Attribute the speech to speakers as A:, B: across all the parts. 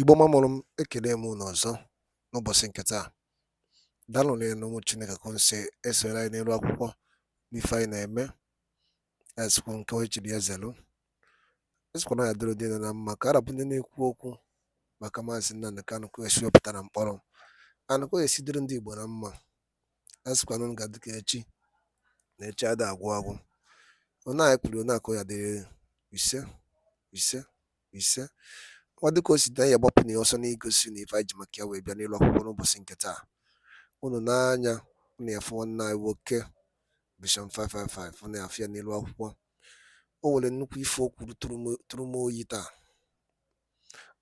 A: Igbo mamụrụ m ekele m unu ọzọ n'ụbọchị nke taa. Daalụ n'elu ụmụ Chineke ka nsi esonyere anyị n'elu akwụkwọ n'ife anyị na-eme esikwu nke onye chiri ya zelu. Esikwa na ya dịrị dị na mma ka arabụ ndị na-ekwu okwu maka Maazị Nnamdi Kanu ka esi wepụta na mkpọrọ anụkọ esi dịrị ndị Igbo na mma. Esikwa na ga dịka echi na echi ada agwụ agwụ. Onye anyị kwuru onye akọ ya dịrị ise ọ dịka o si na ya gbapụ na ọsọ n'igosi na ife anyị ji maka ya wee bịa n'elu akwụkwọ n'ụbọchị nke taa. Unu n'anya unu ya fụ nwanne anyị nwoke Vision 555 unu ya afụ ya n'elu akwụkwọ. O nwere nnukwu ife o kwuru tụrụ m oyi taa.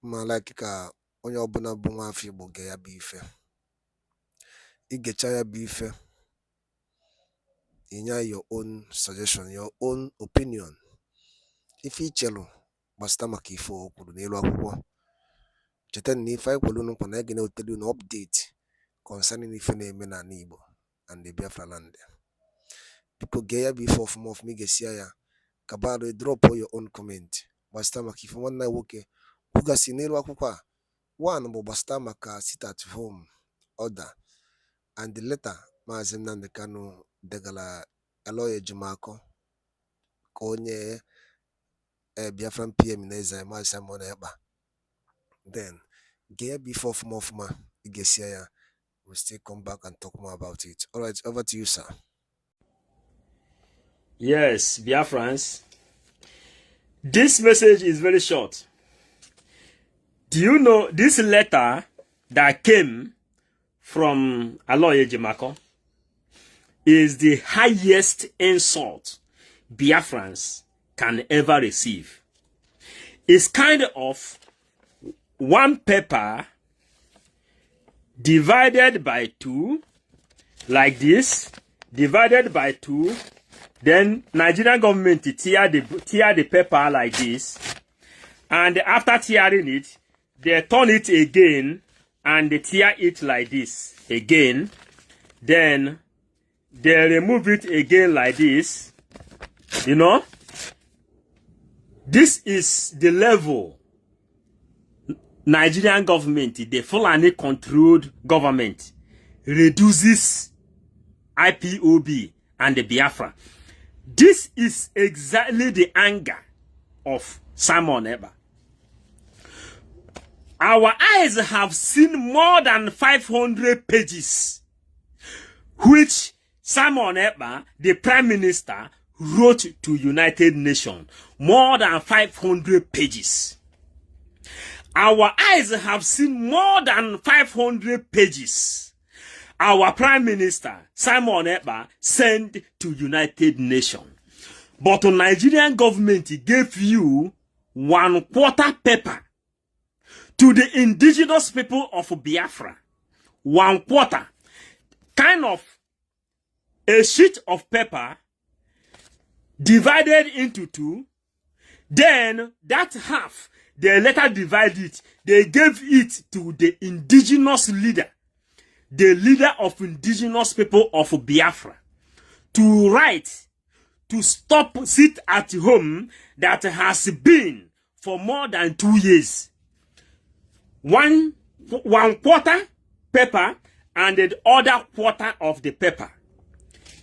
A: Mma like ka onye ọbụla bụ nwa afọ Igbo gee ya bụ ife. Igecha ya bụ ife, inye your own suggestion, your own opinion. Ife ichelu gbasịta maka ife o kwuru n'elu akwụkwọ. Cheta na ife anyị kwuru nkwa na anyị ga-ewetara unu update concerning ife na-eme n'ala Igbo and the Biafra land. Biko gee ya bụ ife ọfụma ị ga-esi ya ka baro drop your own comment gbasịta maka ife nwanne anyị nwoke kwugasị n'elu akwụkwọ a. One bụ gbasịta maka sit at home order and the letter Maazị Nnamdi Kanu degara Aloy Ejimakor ka onye Biafran PM na-eze Maazị Simon Ekpa. Then get before ọfụma you get here, we'll still come back and talk more about it. All right, over to you, sir.
B: Yes, BIAFRANS. This message is very short. Do you know this letter that came from Aloy Ejimakor is the highest insult BIAFRANS can ever receive? It's kind of one paper divided by 2, like this, divided by 2, then Nigerian government tear the paper like this, and after tearing it, they turn it again and they tear it like this again, then they remove it again like this. You know, this is the level Nigerian government, the Fulani-controlled government, reduces IPOB and the Biafra. This is exactly the anger of Simon Ekpa. Our eyes have seen more than 500 pages, which Simon Ekpa, the Prime Minister, wrote to United Nations. More than 500 pages. Our eyes have seen more than 500 pages. Our Prime Minister, Simon Ekpa, sent to United Nations. But the Nigerian government gave you 1/4 paper to the indigenous people of Biafra. 1/4. Kind of a sheet of paper divided into 2. Then that half, they later divided it. They gave it to the indigenous leader, the leader of indigenous people of Biafra, to write, to stop sit at home that has been for more than 2 years. 1/4 paper and the other quarter of the paper.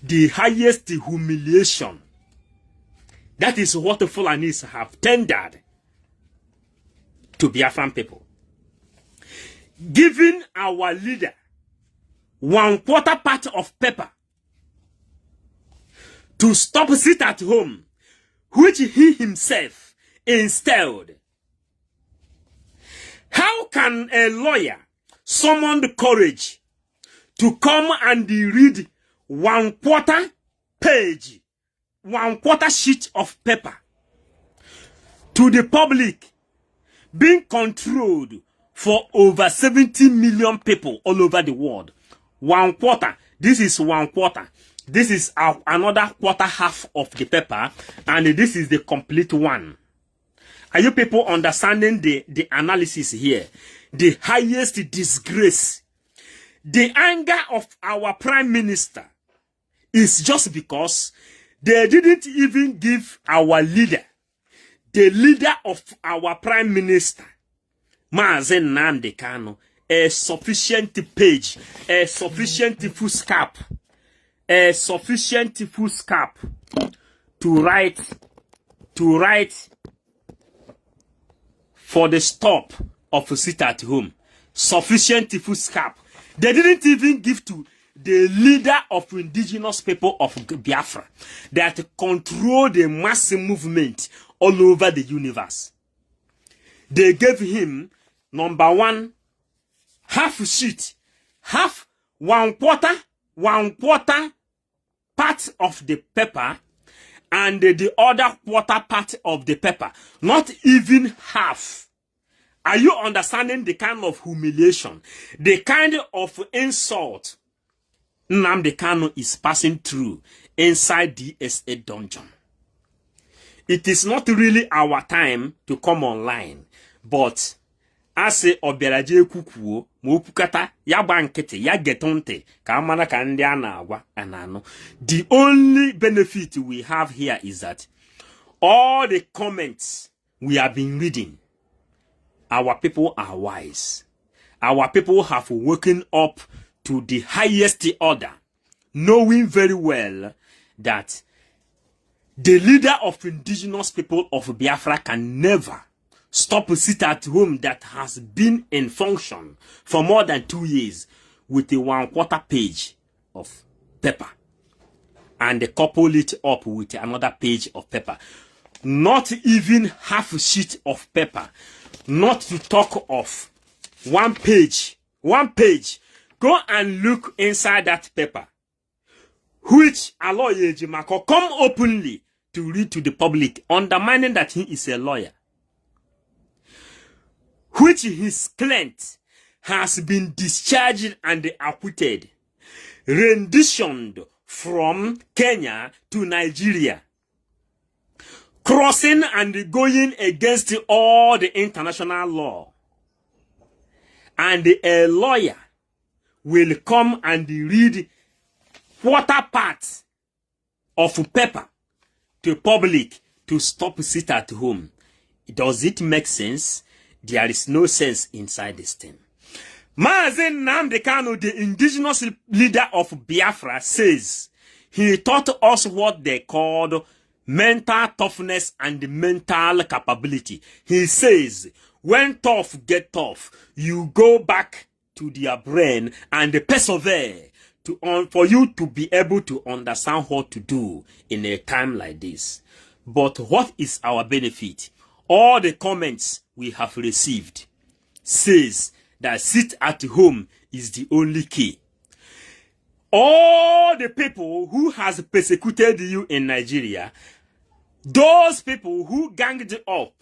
B: The highest humiliation. That is what the Fulanis have tendered to Biafran people. Giving our leader 1/4 part of paper to stop sit at home, which he himself instilled. How can a lawyer summon the courage to come and read 1/4 page, 1/4 sheet of paper to the public, being controlled for over 70 million people all over the world? 1/4. This is 1/4. This is another quarter half of the paper, and this is the complete one. Are you people understanding the analysis here? The highest disgrace. The anger of our Prime Minister is just because they didn't even give our leader, the leader of our Prime Minister, Mazen Nnamdi Kanu a sufficient page, a sufficient foolscap, a sufficient foolscap to write for the stop of sit at home. Sufficient foolscap. They didn't even give to the leader of indigenous people of Biafra that control the mass movement all over the universe. They gave him, number one, half sheet, half one quarter part of the paper, and the other quarter part of the paper. Not even half. Are you understanding the kind of humiliation, the kind of insult Nnamdi Kanu is passing through inside the DSA dungeon? It is not really our time to come online, but as Oberaje Kukuo, Mopukata, Yabankete, Yagetonte, Kamana Kandiana Agwa, Anano. The only benefit we have here is that all the comments we have been reading, our people are wise. Our people have woken up to the highest order, knowing very well that the leader of indigenous people of Biafra can never stop a sit at home that has been in function for more than 2 years with a 1/4 page of paper and couple it up with another page of paper. Not even half a sheet of paper, not to talk of one page. Go and look inside that paper, which Aloy Ejimako come openly to read to the public, undermining that he is a lawyer, which his client has been discharged and acquitted, renditioned from Kenya to Nigeria, crossing and going against all the international law. And a lawyer will come and read quarter part of paper to public to stop sit at home. Does it make sense? There is no sense inside this thing. Mazen Nnamdi Kanu, the indigenous leader of Biafra, says he taught us what they called mental toughness and mental capability. He says, when tough get tough, you go back to their brain and persevere for you to be able to understand what to do in a time like this. But what is our benefit? All the comments we have received says that sit at home is the only key. All the people who has persecuted you in Nigeria, those people who ganged up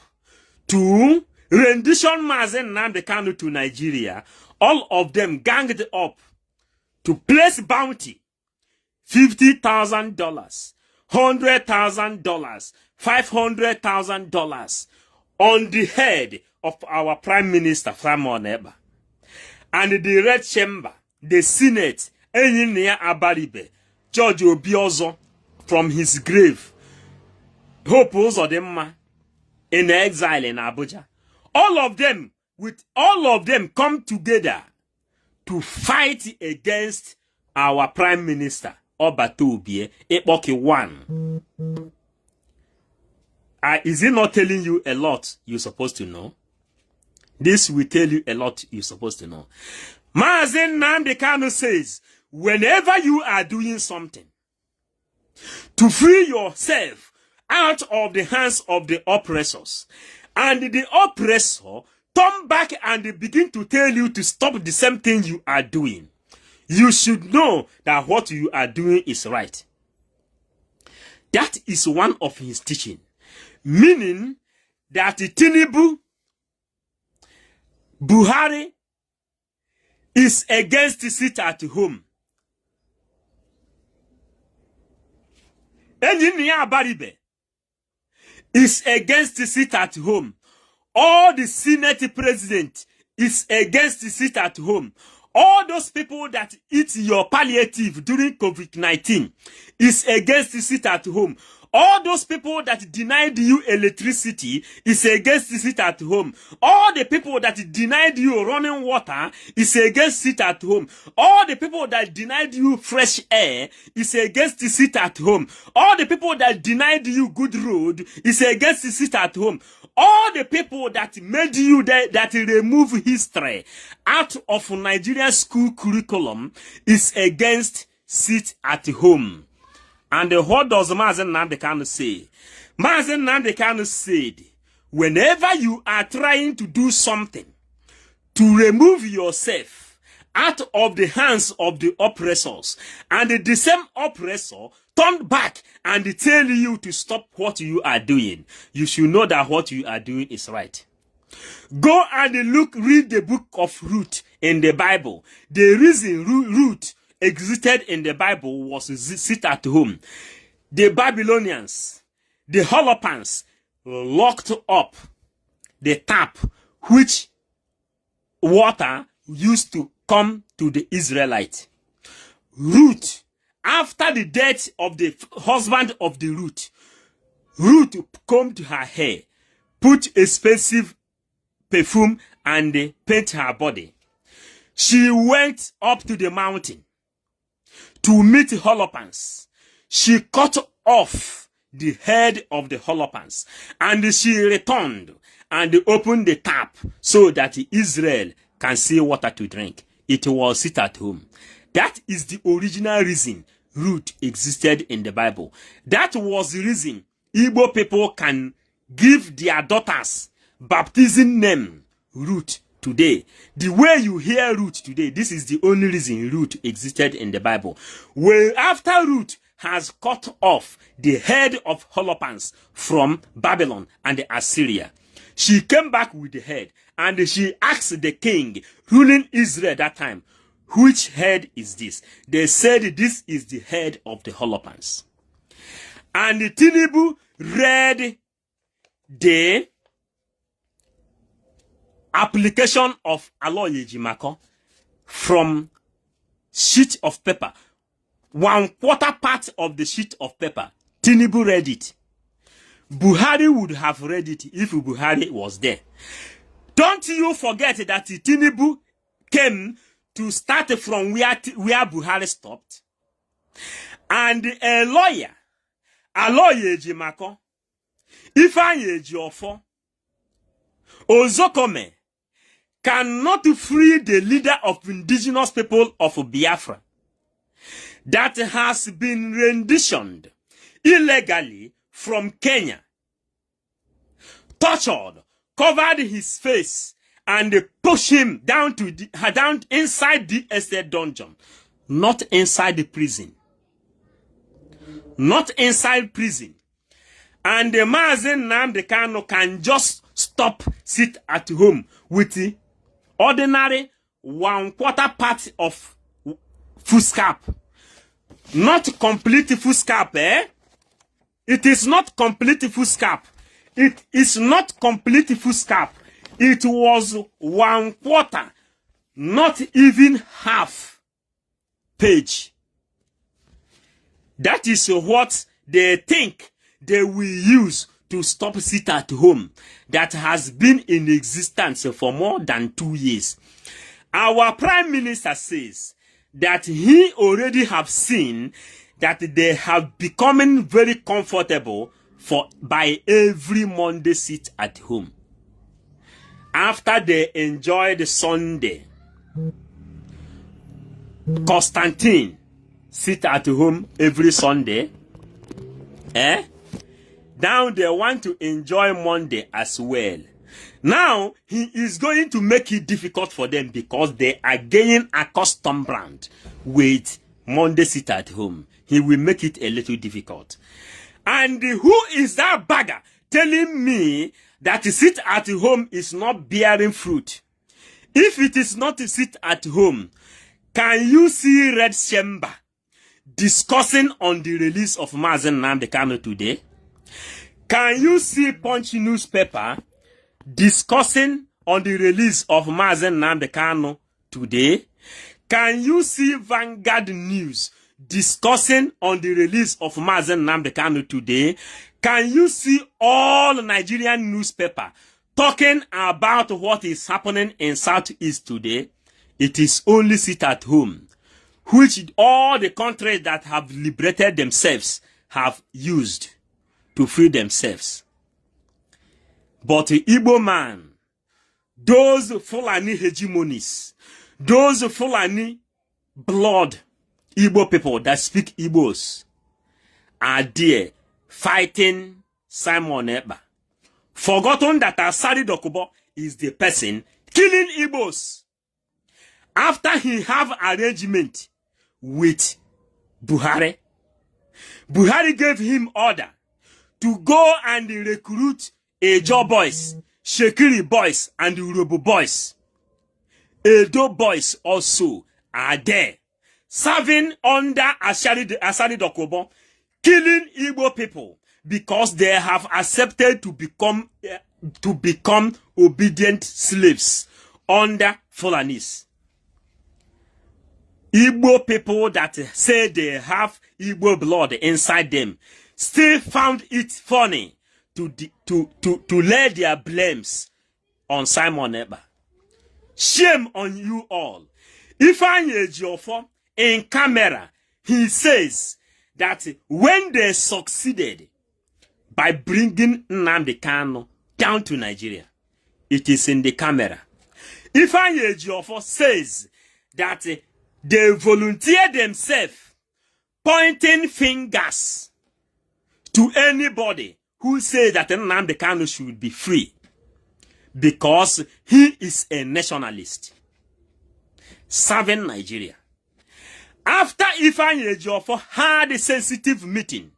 B: to rendition Mazen Nnamdi Kanu to Nigeria, all of them ganged up to place bounty, $50,000, $100,000, $500,000 on the head of our Prime Minister, Framon Eba. And the Red Chamber, the Senate, Enyinia Abaribe, George Obiozo from his grave, Hope Uzodimma in exile in Abuja. All of them come together to fight against our Prime Minister, Obatobie, Epoki 1. Is he not telling you a lot you're supposed to know? This will tell you a lot you're supposed to know. Mazen Nnamdi Kanu says, whenever you are doing something to free yourself out of the hands of the oppressors, and the oppressor turn back and begin to tell you to stop the same thing you are doing, you should know that what you are doing is right. That is one of his teaching. Meaning that Tinubu, Buhari is against the sit at home. Engineer Baribe is against the sit at home. All the Senate president is against the sit at home. All those people that eat your palliative during COVID-19 is against the sit at home. All those people that denied you electricity is against sit at home. All the people that denied you running water is against sit at home. All the people that denied you fresh air is against sit at home. All the people that denied you good road is against sit at home. All the people that made you that remove history out of Nigerian school curriculum is against sit at home. And what does Mazen Nnamdi Kanu say? Mazen Nnamdi Kanu said, whenever you are trying to do something to remove yourself out of the hands of the oppressors, and the same oppressor turn back and tell you to stop what you are doing, you should know that what you are doing is right. Go and read the book of Ruth in the Bible. The reason Ruth existed in the Bible was to sit at home. The Babylonians, the Holopans, locked up the tap which water used to come to the Israelites. Ruth, after the death of the husband of the Ruth combed her hair, put expensive perfume and paint her body. She went up to the mountain to meet Holopans. She cut off the head of the Holopans, and she returned and opened the tap so that Israel can see water to drink. It was sit at home. That is the original reason Ruth existed in the Bible. That was the reason Igbo people can give their daughters baptism name Ruth today. The way you hear Ruth today, this is the only reason Ruth existed in the Bible. Well, after Ruth has cut off the head of Holopans from Babylon and Assyria, she came back with the head, and she asked the king ruling Israel that time, which head is this? They said this is the head of the Holopans. And Tinubu read the application of Aloy Ejimako from sheet of paper. 1/4 part of the sheet of paper. Tinubu read it. Buhari would have read it if Buhari was there. Don't you forget that Tinubu came to start from where Buhari stopped. And a lawyer, Aloy Ejimako, Ifeanyi Ejiofor, Ozokome, cannot free the leader of indigenous people of Biafra that has been renditioned illegally from Kenya, tortured, covered his face, and pushed him down inside the estate dungeon, not inside the prison. Not inside prison. And the Mazen Nnamdi Kanu can just stop, sit at home with the ordinary 1/4 part of foolscap. Not complete foolscap, eh? It is not complete foolscap. It is not complete foolscap. It was 1/4, not even half page. That is what they think they will use to stop sit at home that has been in existence for more than 2 years. Our Prime Minister says that he already have seen that they have becoming very comfortable by every Monday sit at home. After they enjoyed Sunday, Constantine sit at home every Sunday. Now they want to enjoy Monday as well. Now he is going to make it difficult for them because they are getting accustomed brand with Monday sit at home. He will make it a little difficult. And who is that bagger telling me that sit at home is not bearing fruit? If it is not to sit at home, can you see Red Chamber discussing on the release of Mazen Nnamdi Kanu today? Can you see Punch newspaper discussing on the release of Mazen Nnamdi Kanu today? Can you see Vanguard News discussing on the release of Mazen Nnamdi Kanu today, can you see all Nigerian newspaper talking about what is happening in Southeast today? It is only sit at home, which all the countries that have liberated themselves have used to free themselves. But the Igbo man, those Fulani hegemonies, those Fulani blood Igbo people that speak Igbos are there fighting Simon Ekpa, forgotten that Asari Dokubo is the person killing Igbos after he have arrangement with Buhari. Buhari gave him order to go and recruit Ejo boys, Shekiri boys, and Urobo boys. Edo boys also are there, serving under Asari Dokubo, killing Igbo people because they have accepted to become obedient slaves under Fulanis. Igbo people that say they have Igbo blood inside them still found it funny to lay their blames on Simon Ekpa. Shame on you all. Ifeanyi Ejiofor in camera, he says that when they succeeded by bringing Nnamdi Kanu down to Nigeria, it is in the camera. Ifeanyi Ejiofor says that they volunteered themselves, pointing fingers to anybody who says that Nnamdi Kanu should be free because he is a nationalist serving Nigeria. After Ifeanyi Ejiofor had a sensitive meeting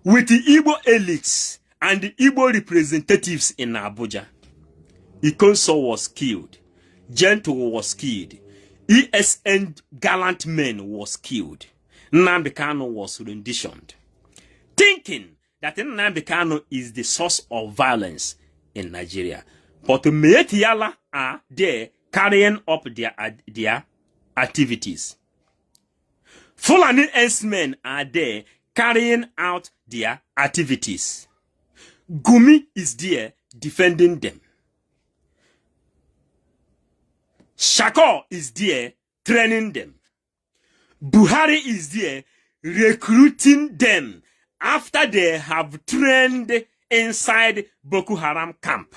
B: with the Igbo elites and the Igbo representatives in Abuja, Ikonso was killed, Gentle was killed, ESN gallant men was killed, Nnamdi Kanu was renditioned, thinking that Nnamdi Kanu is the source of violence in Nigeria. But Metiala are there carrying up their activities. Fulani S-men are there carrying out their activities. Gumi is there defending them. Shako is there training them. Buhari is there recruiting them after they have trained inside Boko Haram camp,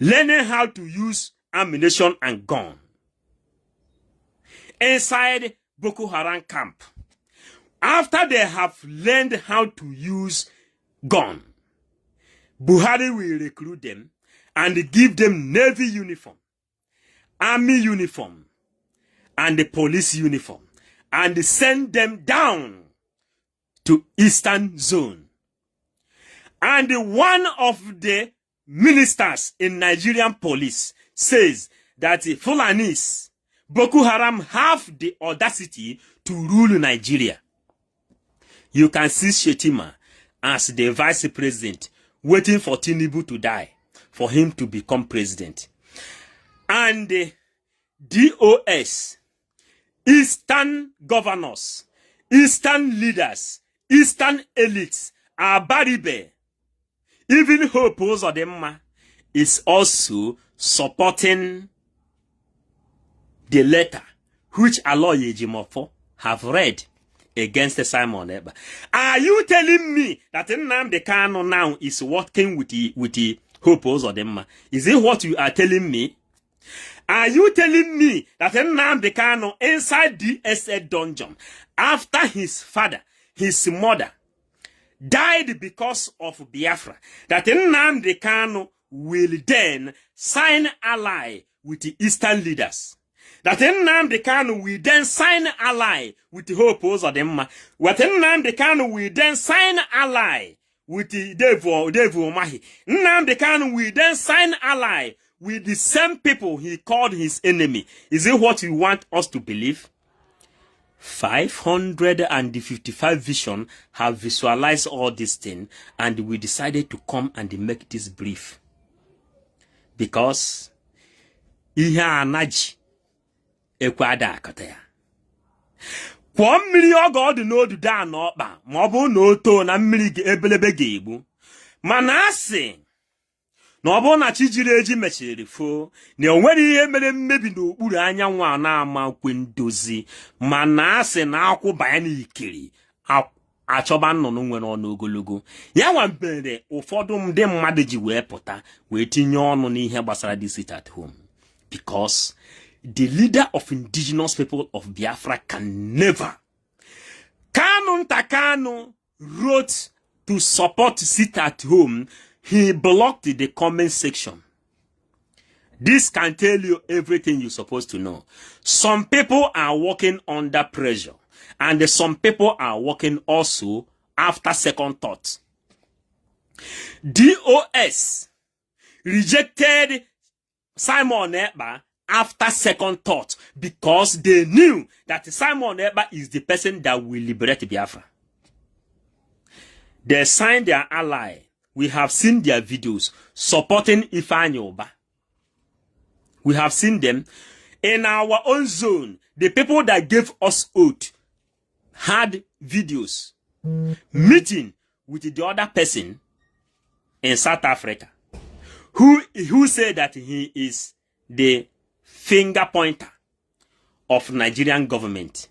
B: learning how to use ammunition and gun. Inside Boko Haram camp, after they have learned how to use gun, Buhari will recruit them and give them Navy uniform, Army uniform, and the police uniform, and send them down to Eastern Zone. And one of the ministers in Nigerian police says that the Fulanis, Boko Haram, have the audacity to rule Nigeria. You can see Shetima as the vice president waiting for Tinubu to die for him to become president. And the DOS, Eastern governors, Eastern leaders, Eastern elites are Baribe. Even Hope Uzodimma is also supporting the letter which Aloy Ejimofo have read against Simon Ekpa. Are you telling me that Nnamdi Kanu now is working with the Hope Uzodimma? Is it what you are telling me? Are you telling me that Nnamdi Kanu inside DSA dungeon, after his father, his mother, died because of Biafra, that Nnamdi Kanu will then sign ally with the Eastern leaders? That Nnamdi Kanu will then sign ally with the Hope Uzodimma? What Nnamdi Kanu will then sign ally with the Devu Omahi? Nnamdi Kanu will then sign ally with the same people he called his enemy? Is it what you want us to believe? 555 vision have visualized all this thing, and we decided to come and make this brief because ihe anaji ekwada akata ya. Kwa mmiri oge ọ dị n'odu daa n'ọkpa ma ọ bụ na o too na mmiri ebelebe ga-egbu. Mana asị na ọ bụ na chi jiri eji mechiri fo na o nwere ihe mere mmebi n'okpuru anyanwụ a na-ama kwe ndozi, mana asị na akwụ banye n'ikiri achọba nnụnụ nwere ọnụ ogologo. Ya nwa mere ụfọdụ ndị mmadụ ji wee pụta wee tinye ọnụ n'ihe gbasara this sit at home, because the leader of indigenous people of Biafra can never. Kanu Ntakanu wrote to support sit at home. He blocked the comment section. This can tell you everything you're supposed to know. Some people are working under pressure, and some people are working also after second thought. DOS rejected Simon Ekpa after second thought because they knew that Simon Ekpa is the person that will liberate Biafra. They signed their ally. We have seen their videos supporting Ifeanyi Uba. We have seen them in our own zone. The people that gave us oath had videos meeting with the other person in South Africa who said that he is the finger pointer of Nigerian government.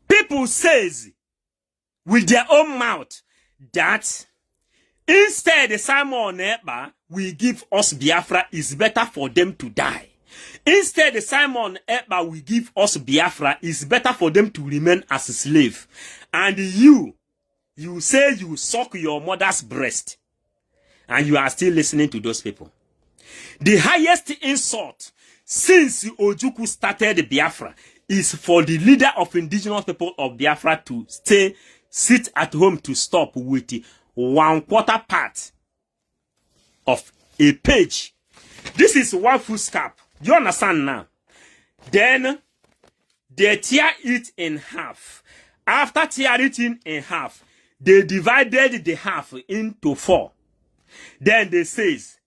B: People says with their own mouth that instead Simon Ekpa will give us Biafra, is better for them to die. Instead Simon Ekpa will give us Biafra, is better for them to remain as a slave. And you say you suck your mother's breast, and you are still listening to those people. The highest insult since Ojukwu started Biafra is for the leader of indigenous people of Biafra to sit at home to stop with 1/4 part of a page. This is one foolscap. You understand now? Then they tear it in half. After tearing it in half, they divided the half into 4. Then they says,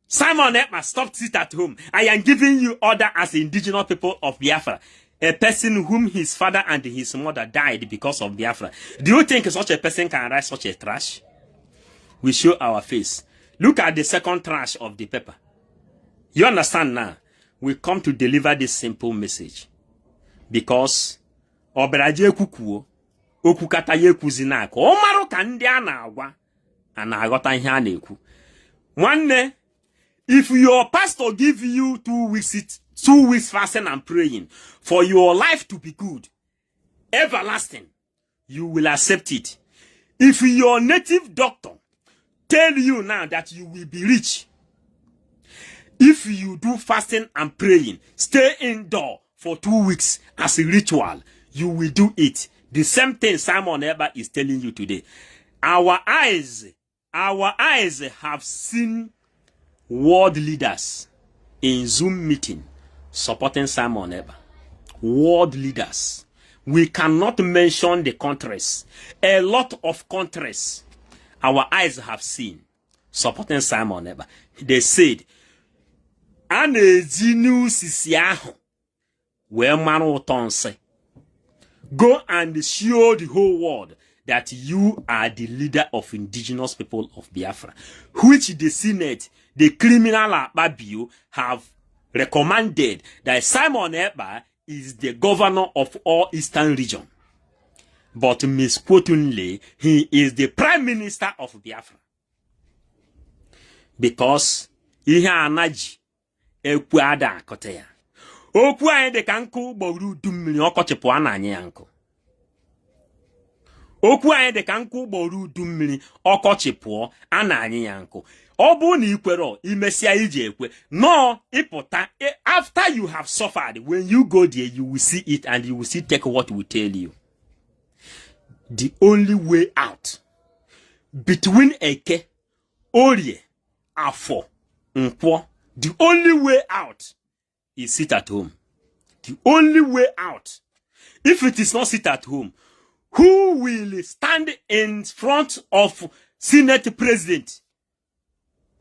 B: Simon Ekpa, stop sit at home. I am giving you order as indigenous people of Biafra. A person whom his father and his mother died because of Biafra. Do you think such a person can write such a trash? We show our face. Look at the second trash of the paper. You understand now? We come to deliver this simple message. Because Oberaje kukuo, okukata ye kuzinako. Omaru kandi anagwa, anagota ihe aneku. One, if your pastor give you 2 weeks fasting and praying for your life to be good, everlasting, you will accept it. If your native doctor tell you now that you will be rich, if you do fasting and praying, stay indoor for 2 weeks as a ritual, you will do it. The same thing Simon Ekpa is telling you today. Our eyes have seen world leaders in Zoom meeting supporting Simon Ekpa. World leaders. We cannot mention the countries. A lot of countries our eyes have seen supporting Simon Ekpa. They said, go and show the whole world that you are the leader of indigenous people of Biafra, which the Senate, the criminal Akpabio, have recommended that Simon Ekpa is the governor of all Eastern region. But misquotingly, he is the prime minister of Biafra. Because ihe anaji ekwu ada akote ya. Okwu anyị dị ka nkụ gboro udu mmiri ọkọchịpụ a na-anya ya nkụ. Okwu anyị dị ka nkụ gboro udu mmiri ọkọchịpụ a na-anya ya nkụ. Ọ bụ na ikwero imesia ije ekwe. No, ịpụta after you have suffered, when you go there you will see it and you will see take what we tell you. The only way out between Eke, Orie, Afo, Nkwo, the only way out is sit at home. The only way out. If it is not sit at home, who will stand in front of Senate President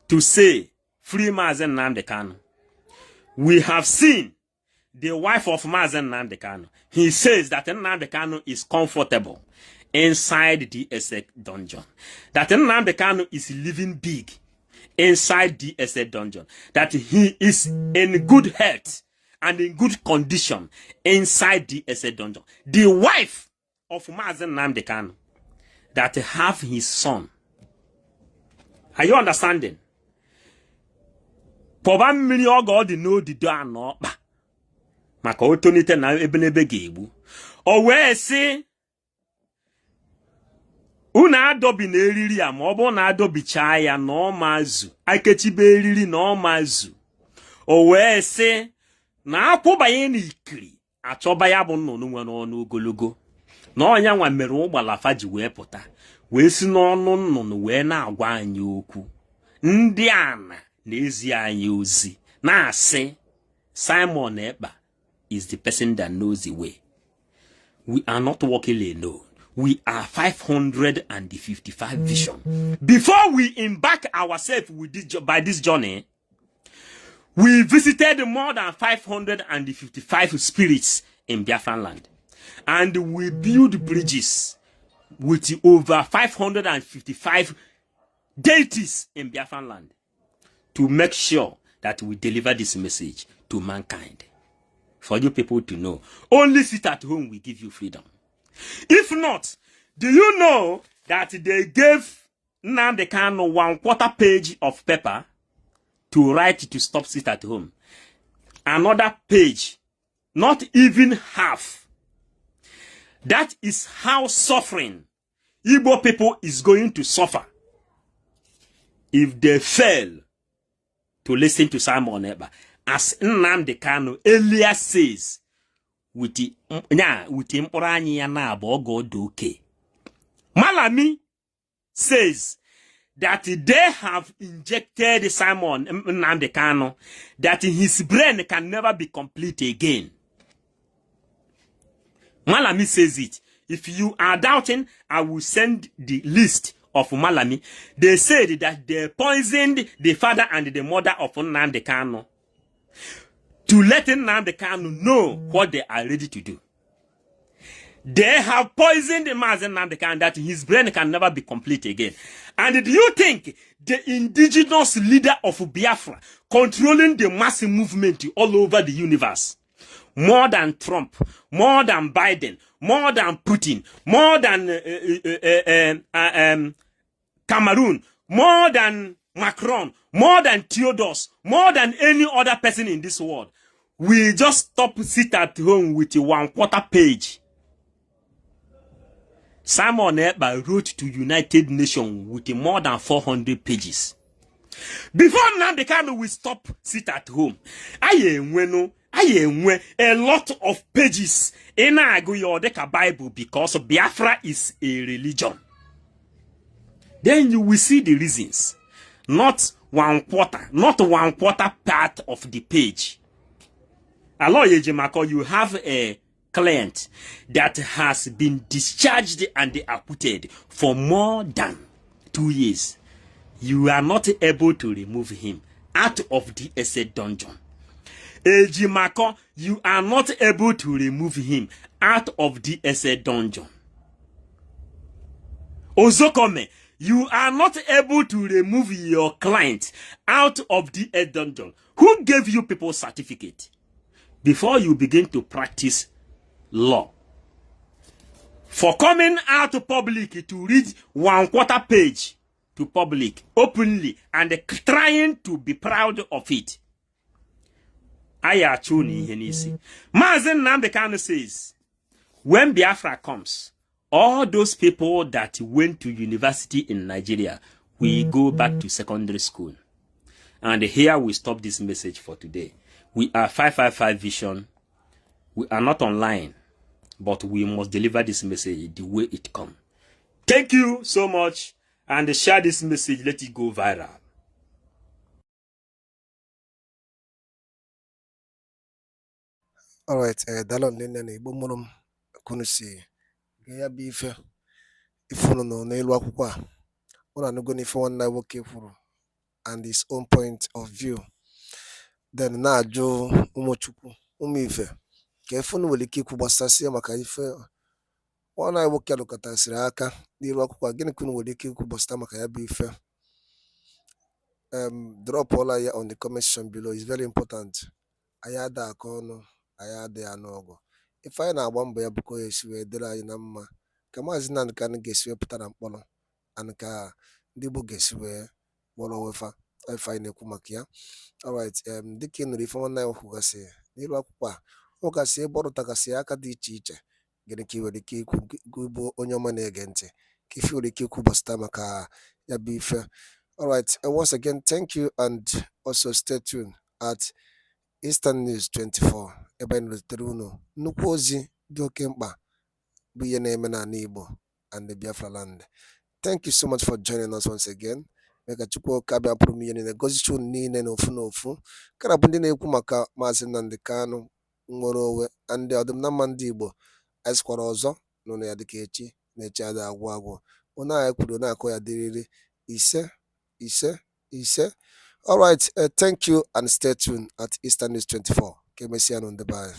B: to say, free Mazen Nnamdi Kanu? We have seen the wife of Mazen Nnamdi Kanu, he says that Nnamdi Kanu is comfortable inside the DSA dungeon. That Nnamdi Kanu is living big inside the DSA dungeon. That he is in good health and in good condition inside the DSA dungeon. The wife of Mazen Nnamdi Kanu that have his son. Are you understanding? Poba mmiri ogo dị n'odido anọ ọkpa maka otonite na ebenebe ga-egbu o wee sị unu adobi na eriri a ma ọ bụ na adobichaa ya na ọmazu akechibe eriri na ọmazu o wee sị na akwụbanye n'ikiri achọba ya bụ nnụnụ nwere ọnụ ogologo na ọnya nwa mere ụgbalafa ji wee pụta wee si n'ọnụ nnụnụ wee na-agwa anyị okwu ndị ana n'ezi anyị ozi na-asị Simon Ekpa is the person that knows the way. We are not walking alone. We are 555 vision. Before we embark ourselves with this journey, we visited more than 555 spirits in Biafran land. And we built bridges with over 555 deities in Biafran land to make sure that we deliver this message to mankind. For you people to know, only sit at home will give you freedom. If not, do you know that they gave Nnamdi Kanu 1/4 page of paper to write to stop sit at home? Another page, not even half. That is how suffering Igbo people is going to suffer if they fail to listen to Simon Ekpa. As Nnamdi Kanu earlier says, with the Malami says that they have injected Simon Nnamdi Kanu, that his brain can never be complete again. Malami says it. If you are doubting, I will send the list of Malami. They said that they poisoned the father and the mother of Nnamdi Kanu to let Nnamdi Kanu know what they are ready to do. They have poisoned Mazen Nnamdi Kanu that his brain can never be complete again. And do you think the indigenous leader of Biafra controlling the mass movement all over the universe, more than Trump, more than Biden, more than Putin, more than Cameroon, more than Macron, more than Theodore, more than any other person in this world, we just sit at home with a 1/4 page? Simon Ekpa wrote to United Nations with more than 400 pages. Before Nnamdi Kanu will sit at home, I a lot of pages in the Bible, because Biafra is a religion. Then you will see the reasons. Not 1/4, not 1/4 part of the page. Hello, Yejimako, you have a client that has been discharged and acquitted for more than 2 years. You are not able to remove him out of the DSA dungeon. Ejimako, you are not able to remove him out of the DSA dungeon. Ozokome, you are not able to remove your client out of the dungeon. Who gave you people's certificate before you begin to practice law? For coming out to public to read 1/4 page to public openly and trying to be proud of it. Ayachuni Henisi. Mazen Nnamdi Kanu says, when Biafra comes, all those people that went to university in Nigeria will go back to secondary school. And here we stop this message for today. We are 555 Vision. We are not online, but we must deliver this message the way it comes. Thank you so much, and share this message. Let it go viral.
A: All right, dalon nene na igbo mụrụ m kunu si ya bụ ife ifunu no n'elu akwụkwọ a ụna nugo n'ife nwanne nwoke kwuru and his own point of view, then na-ajụ ụmụchukwu ụmụ ife ka efe unu nwere ike ikwu gbasasịa maka ife ọ na-nwoke alụkọtasịrị aka n'iru akwụkwọ a, gịnị ka unu nwere ike ikwu gbasata maka ya bụ ife? Drop all ya on the comment section below. It's very important. Anyị ada aka ọnụ, anyị adịghị anụ ọgụ. Ife anyị na-agba mbọ ya bụ ka o esi wee dịrị anyị na mma, ka maazị Nnamdi Kanu ga-esi wee pụta na mkpọrọ, and ka ndị Igbo ga-esi wee kpọrọ wefa ife anyị na-ekwu maka ya. Alright, dịka ị nụrụ ife nwanne anyị kwugasị n'iru akwụkwọ a, ọ gasị ebe ọ rụtagasị aka dị iche iche. Gịnị ka ị nwere ike ikwu bụ onye ọma na-ege ntị, ka ife nwere ike ikwu gbasata maka ya bụ ife? Alright, and once again, thank you, and also stay tuned at Eastern News 24 ebe anyị nletere unu nnukwu ozi dị oke mkpa bụ ihe na-eme n'ala Igbo and the Biafra land. Thank you so much for joining us once again. Meka Chukwu Oke abịa pụrụ m ihe niile gozicha unu niile n'ofu n'ofu. Kana bụ ndị na-ekwu maka maazị Nnamdi Kanu nwere onwe ndị ọdụm na mma ndị Igbo. Anyị sịkwara ọzọ n'ụlọ ya dịka echi na-echi ada agwụ agwụ. Onye anyị kwuru na-akọ ya dịrịrị ise ise ise. All right, thank you, and stay tuned at Eastern News 24. Kemesiano Ndebai.